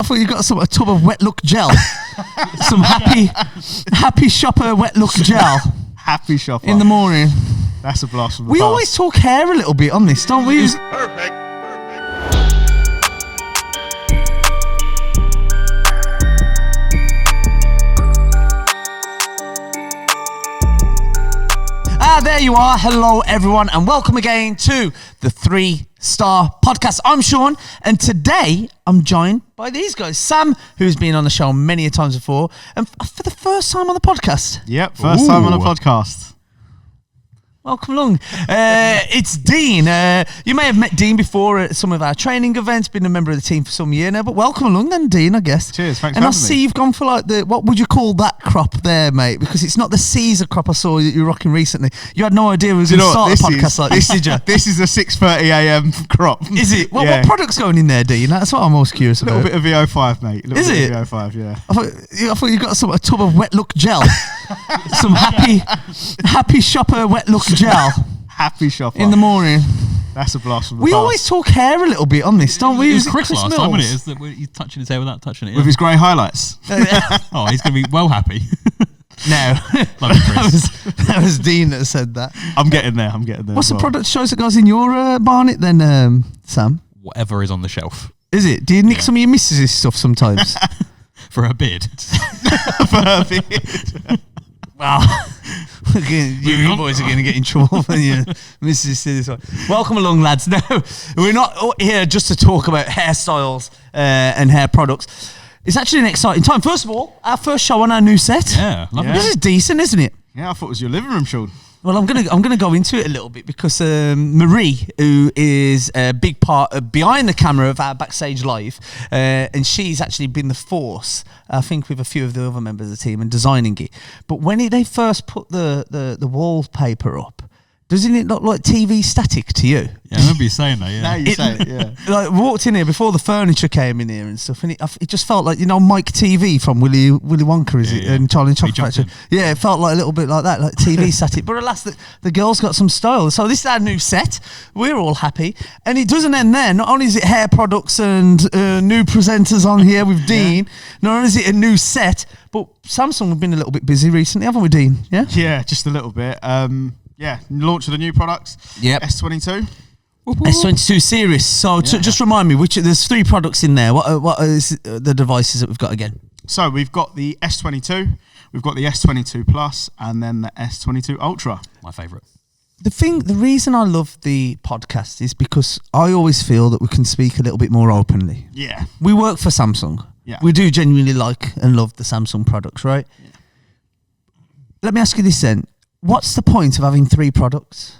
I thought you got a tub of wet look gel. Some happy shopper wet look gel. Happy shopper. In the morning. That's a blast from the We past. always talk hair a little bit on this, don't we? Perfect. There you are. Hello, everyone, and welcome again to the 3-Star Podcast. I'm Shaun, and today I'm joined by these guys. Sam, who's been on the show many a times before, and for the first time on the podcast. Yep, first time on a podcast. Welcome along. It's Dean. You may have met Dean before at some of our training events, been a member of the team for some year now, but welcome along then, Dean, I guess. Cheers, thanks and for I having see me. you've gone for like what would you call that crop there, mate? Because it's not the Caesar crop I saw that you're rocking recently. You had no idea we was going to start a podcast like this, did you? This is a 6:30 a.m. crop. Is it? What Yeah. product's going in there, Dean? That's what I'm most curious A about. little bit of VO5, mate. Is it? VO5, yeah. I thought you got a tub of wet look gel. Some happy shopper wet look gel. Happy shopper. In the morning. That's a blast from the We past. always talk hair a little bit on this, don't we? It was Is Chris last Mills? time, wasn't it? Is that he's touching his hair without touching it? With his grey highlights. Oh, he's going to be well happy. No. Love you, Chris. that was Dean that said that. I'm getting there. What's the product choice that goes in your barnet then, Sam? Whatever is on the shelf. Is it? Do you nick some of your missus' stuff sometimes? For her beard. For her beard. Wow. You boys are going to get in trouble when you missus say this one. Welcome along, lads. No, we're not here just to talk about hairstyles and hair products. It's actually an exciting time. First of all, our first show on our new set. Yeah, lovely. This is decent, isn't it? Yeah, I thought it was your living room, Shaun. Well, I'm gonna go into it a little bit because Marie, who is a big part behind the camera of our backstage live, and she's actually been the force, I think, with a few of the other members of the team in designing it. But when they first put the wallpaper up, doesn't it look like TV static to you? Yeah, I remember you saying that, yeah. Now you say it, yeah. Like, walked in here before the furniture came in here and stuff, and it just felt like, Mike TV from Willy Wonka, is it? Yeah. And Charlie and Chocolate Factory. Johnson. Yeah, it felt like a little bit like that, like TV static. But alas, the girls got some style. So this is our new set. We're all happy. And it doesn't end there. Not only is it hair products and new presenters on here with Dean, not only is it a new set, but Samsung have been a little bit busy recently, haven't we, Dean? Yeah? Yeah, just a little bit. Yeah, launch of the new products. Yep. S22. S22 series. So just remind me, there's 3 products in there. What is the devices that we've got again? So we've got the S22, we've got the S22 Plus, and then the S22 Ultra. My favourite. The reason I love the podcast is because I always feel that we can speak a little bit more openly. Yeah. We work for Samsung. Yeah. We do genuinely like and love the Samsung products, right? Yeah. Let me ask you this then. What's the point of having 3 products?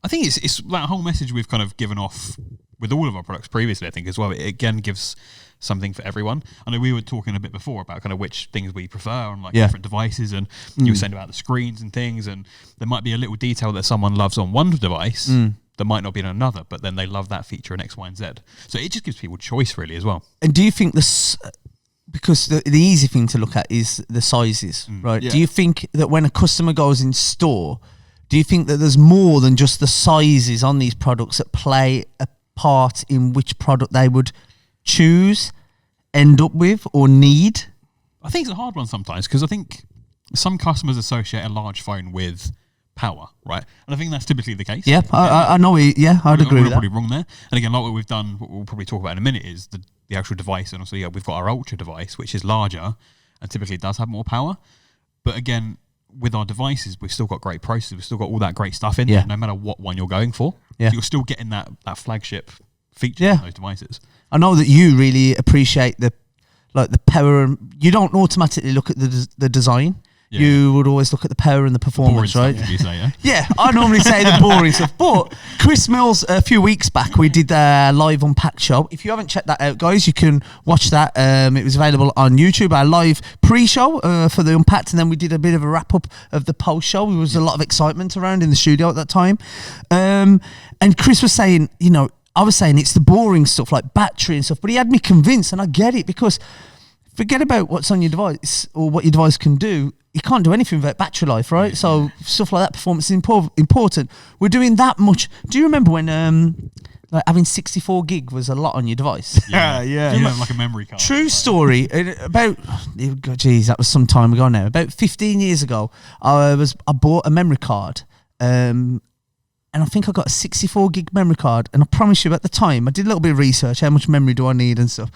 I think it's that whole message we've kind of given off with all of our products previously, I think, as well. It again gives something for everyone. I know we were talking a bit before about kind of which things we prefer on different devices, and you were saying about the screens and things, and there might be a little detail that someone loves on one device that might not be on another, but then they love that feature in X, Y, and Z. So it just gives people choice, really, as well. And do you think because the easy thing to look at is the sizes, right? Yeah. Do you think that when a customer goes in store, do you think that there's more than just the sizes on these products that play a part in which product they would choose, end up with, or need? I think it's a hard one sometimes because I think some customers associate a large phone with power, right? And I think that's typically the case. Yeah, I know. I'd agree We're with that. probably wrong there. And again, like what we've done, what we'll probably talk about in a minute is the actual device. And also, we've got our Ultra device, which is larger and typically does have more power. But again, with our devices, we've still got great processors. We've still got all that great stuff in there, no matter what one you're going for. Yeah. So you're still getting that flagship feature Yeah. on those devices. I know that you really appreciate the power. You don't automatically look at the design. Yeah. You would always look at the power and the performance, Boring right? stuff, you say, yeah? Yeah, I normally say the boring stuff. But Chris Mills, a few weeks back, we did a live Unpacked show. If you haven't checked that out, guys, you can watch that. It was available on YouTube, our live pre-show for the Unpacked, and then we did a bit of a wrap-up of the post-show. There was a lot of excitement around in the studio at that time. And Chris was saying, I was saying it's the boring stuff like battery and stuff, but he had me convinced, and I get it, because forget about what's on your device or what your device can do. You can't do anything without battery life, right? So stuff like that, performance is important. We're doing that much. Do you remember when like having 64 gig was a lot on your device. Yeah. You have like a memory card. True story. About, geez, that was some time ago now. About 15 years ago, I bought a memory card, and I think I got a 64 gig memory card. And I promise you, at the time, I did a little bit of research. How much memory do I need and stuff?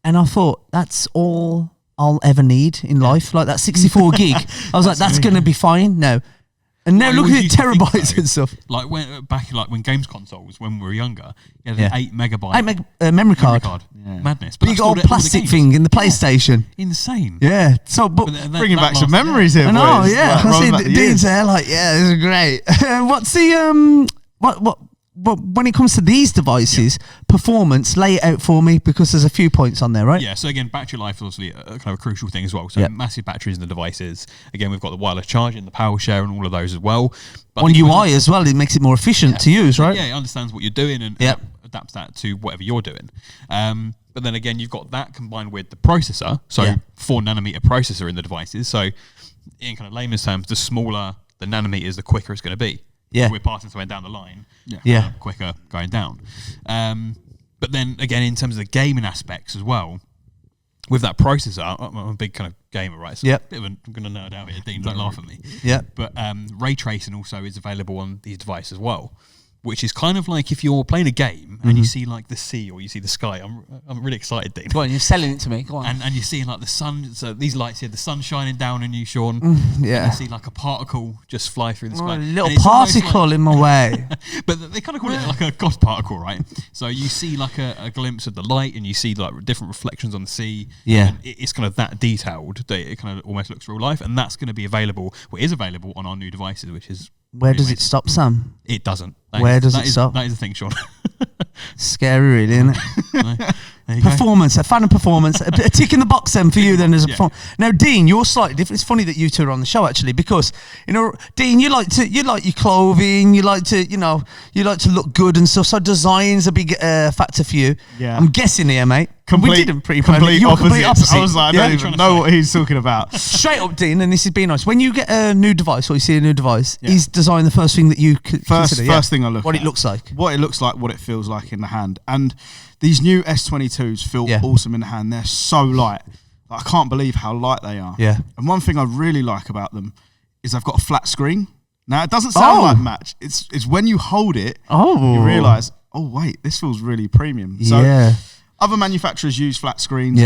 And I thought, that's all I'll ever need in life. Like that 64 gig. I was like, that's going to be fine now. And now look at it, terabytes and stuff. Like when games consoles, when we were younger, you had an 8 megabyte memory card. Yeah. Madness. But Big old plastic thing in the PlayStation. Insane. Yeah. So, but bringing back some memories here. I know. boys. Yeah. Like, I rolling back see the Dean's years. there, like, yeah, this is great. What's the what when it comes to these devices, performance, lay it out for me, because there's a few points on there, right? Yeah, so again, battery life is obviously a kind of a crucial thing as well. So massive batteries in the devices. Again, we've got the wireless charging, the power share, and all of those as well. But On UI as well, it makes it more efficient to use, right? Yeah, it understands what you're doing and adapts that to whatever you're doing. But then again, you've got that combined with the processor. So 4 nanometer processor in the devices. So in kind of layman's terms, the smaller the nanometers, the quicker it's going to be. Yeah. We're passing somewhere down the line. Yeah. Quicker going down. But then again, in terms of the gaming aspects as well, with that processor, I'm a big kind of gamer, right? So I'm going to nerd out here. Dean, don't laugh at me. Yeah. But ray tracing also is available on these devices as well, which is kind of like if you're playing a game and you see like the sea or you see the sky. I'm really excited, Dean. Go on, you're selling it to me. Go on. And you're seeing like the sun. So these lights here, the sun shining down on you, Shaun. Yeah. And you see like a particle just fly through the sky. A little particle in my way. But they kind of call it like a God particle, right? So you see like a glimpse of the light and you see like different reflections on the sea. Yeah. And it's kind of that detailed that it kind of almost looks real life. And that's going to be available, well, it is available on our new devices, which is... Where does it stop, Sam? It doesn't. Where does it stop? That is the thing, Shaun. Scary, really, isn't it? There you go. Performance, a fan of performance. a tick in the box then for you then as a performer. Now, Dean, you're slightly different. It's funny that you two are on the show actually, because Dean, you like your clothing, you like to look good and stuff. So design's a big factor for you. Yeah. I'm guessing here, mate. We didn't pre-plan it. Complete You're opposite. complete opposite. I was like, I don't even know what he's talking about. Straight up, Dean, and this is being honest. When you get a new device or you see a new device, is design the first thing that you consider? First thing I look at. What it looks like. What it looks like, what it feels like in the hand. And these new S22s feel awesome in the hand. They're so light. I can't believe how light they are. Yeah. And one thing I really like about them is they've got a flat screen. Now, it doesn't sound like much. It's when you hold it, you realise, oh, wait, this feels really premium. So other manufacturers use flat screens,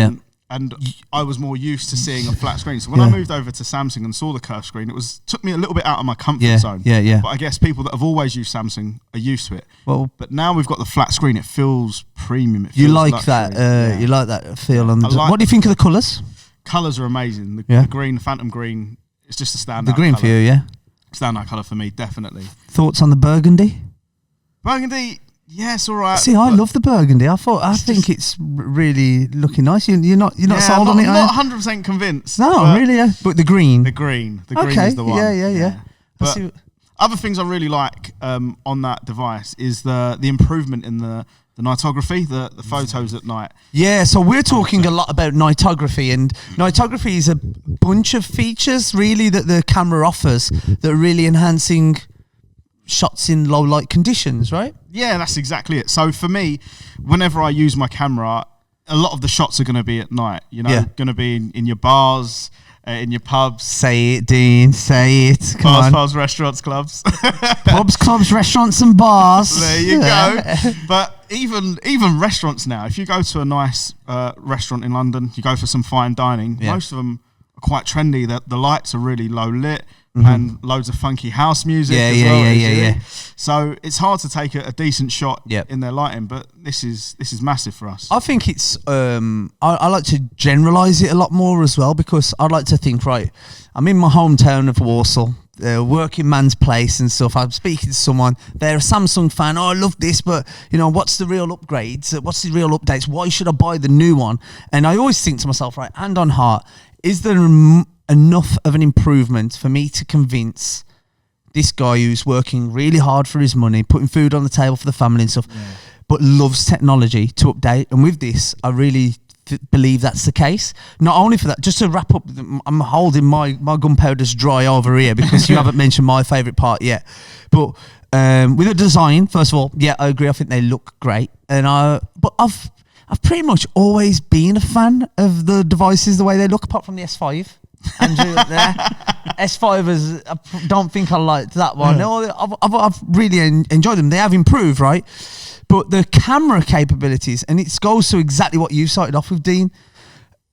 and I was more used to seeing a flat screen. So when I moved over to Samsung and saw the curved screen, took me a little bit out of my comfort zone. But I guess people that have always used Samsung are used to it. Well, but now we've got the flat screen. It feels premium. It feels you like luxury. that? You like that feel? Like what do you think of the colours? Colours are amazing. The green, the Phantom green, it's just a standout. The green colour. for you, yeah. Standout colour for me, definitely. Thoughts on the burgundy? Burgundy. Yes, all right. See, I love the burgundy. I think it's really looking nice. You're not sold on it. I'm not 100% convinced. No, really. Yeah. But the green. The green is the one. Yeah. But other things I really like on that device is the improvement in the nightography, the photos at night. Yeah, so we're talking a lot about nightography, and nightography is a bunch of features really that the camera offers that are really enhancing shots in low light conditions, right? Yeah, that's exactly it. So for me, whenever I use my camera, a lot of the shots are going to be at night, going to be in your bars, in your pubs. Say it, Dean, say it. Come on. Pubs, restaurants, clubs. Pubs, clubs, restaurants and bars. There you go. But even restaurants now, if you go to a nice restaurant in London, you go for some fine dining, most of them are quite trendy. The lights are really low lit. And loads of funky house music as well. Yeah. So it's hard to take a decent shot in their lighting, but this is massive for us. I think it's I like to generalise it a lot more as well, because I like to think, right, I'm in my hometown of Warsaw, working man's place and stuff. I'm speaking to someone, they're a Samsung fan. Oh, I love this, but what's the real upgrades? What's the real updates? Why should I buy the new one? And I always think to myself, right, hand on heart, is there enough of an improvement for me to convince this guy who's working really hard for his money, putting food on the table for the family and stuff, but loves technology to update? And with this, I really believe that's the case. Not only for that, just to wrap up, I'm holding my gunpowder's dry over here because you haven't mentioned my favourite part yet. But With the design, first of all, yeah, I agree. I think they look great, but I've pretty much always been a fan of the devices the way they look, apart from the S5. Andrew up there. S5 is, I don't think I liked that one. No, I've really enjoyed them. They have improved, right? But the camera capabilities, and it goes to exactly what you started off with, Dean.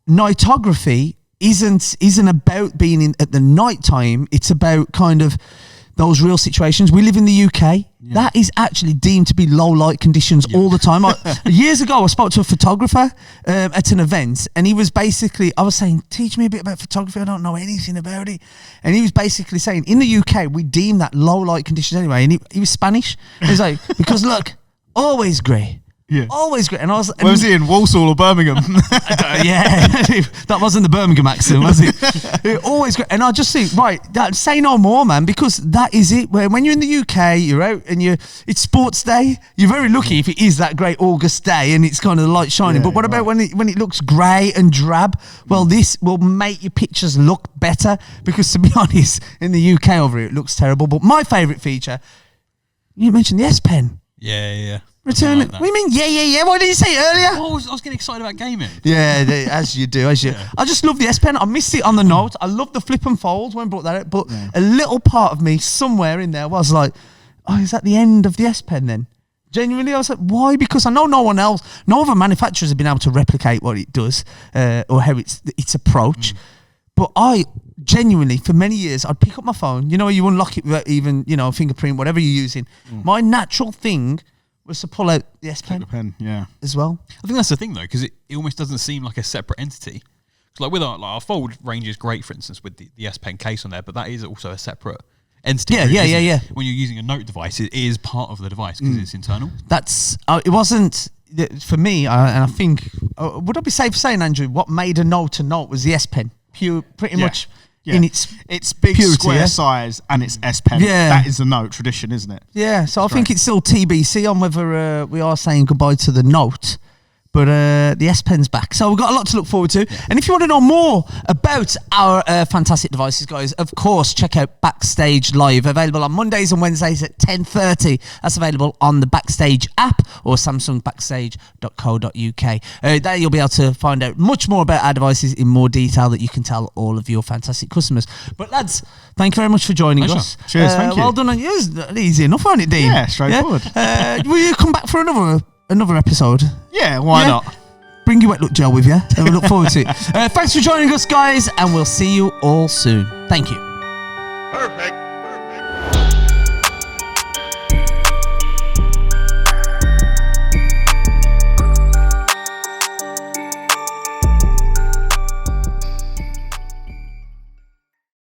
Nightography isn't about being in at the night time. It's about kind of those real situations. We live in the UK. Yeah. That is actually deemed to be low light conditions all the time. Years ago, I spoke to a photographer at an event, and he was basically, I was saying, teach me a bit about photography. I don't know anything about it. And he was basically saying, in the UK, we deem that low light conditions anyway. And he was Spanish. He was like, because look, always grey. Yeah. Always great. And I was. Where was he, in Walsall or Birmingham? Yeah, that wasn't the Birmingham accent, was it? Always great. And I just think, right, say no more, man, because that is it. When you're in the UK, you're out and it's sports day. You're very lucky if it is that great August day and it's kind of the light shining. But what about when it looks grey and drab? Well, this will make your pictures look better, because to be honest, in the UK over here, it looks terrible. But my favourite feature, you mentioned the S Pen. Yeah. Return it. What do you mean? Yeah. Why didn't you say it earlier? I was getting excited about gaming. Yeah, as you do. Yeah. I just love the S Pen. I missed it on the Note. I love the flip and fold when I brought that out. But a little part of me somewhere in there was like, oh, is that the end of the S Pen then? Genuinely, I was like, why? Because I know no other manufacturers have been able to replicate what it does or how its approach. But I genuinely, for many years, I'd pick up my phone. You unlock it with even, fingerprint, whatever you're using. My natural thing was to pull out the S Pen. As well. I think that's the thing though, because it almost doesn't seem like a separate entity. Like with our Fold range is great, for instance, with the S Pen case on there, but that is also a separate entity. Yeah. When you're using a Note device, it is part of the device because it's internal. That's it wasn't for me, and I think would I be safe saying, Andrew, what made a Note a Note was the S Pen, pretty much. Yeah. In its big purity, square size and its S Pen. Yeah. That is the Note tradition, isn't it? Yeah, so I think it's still TBC on whether we are saying goodbye to the Note. But the S Pen's back. So we've got a lot to look forward to. Yeah. And if you want to know more about our fantastic devices, guys, of course, check out Backstage Live. Available on Mondays and Wednesdays at 10:30. That's available on the Backstage app or samsungbackstage.co.uk. There you'll be able to find out much more about our devices in more detail that you can tell all of your fantastic customers. But lads, thank you very much for joining us. Cheers, thank you. Well done on you. It was easy enough, wasn't it, Dean? Yeah, straightforward. Will you come back for another episode? Yeah, why not? Bring your wet look gel with you, and we look forward to it. Thanks for joining us, guys, and we'll see you all soon. Thank you. Perfect.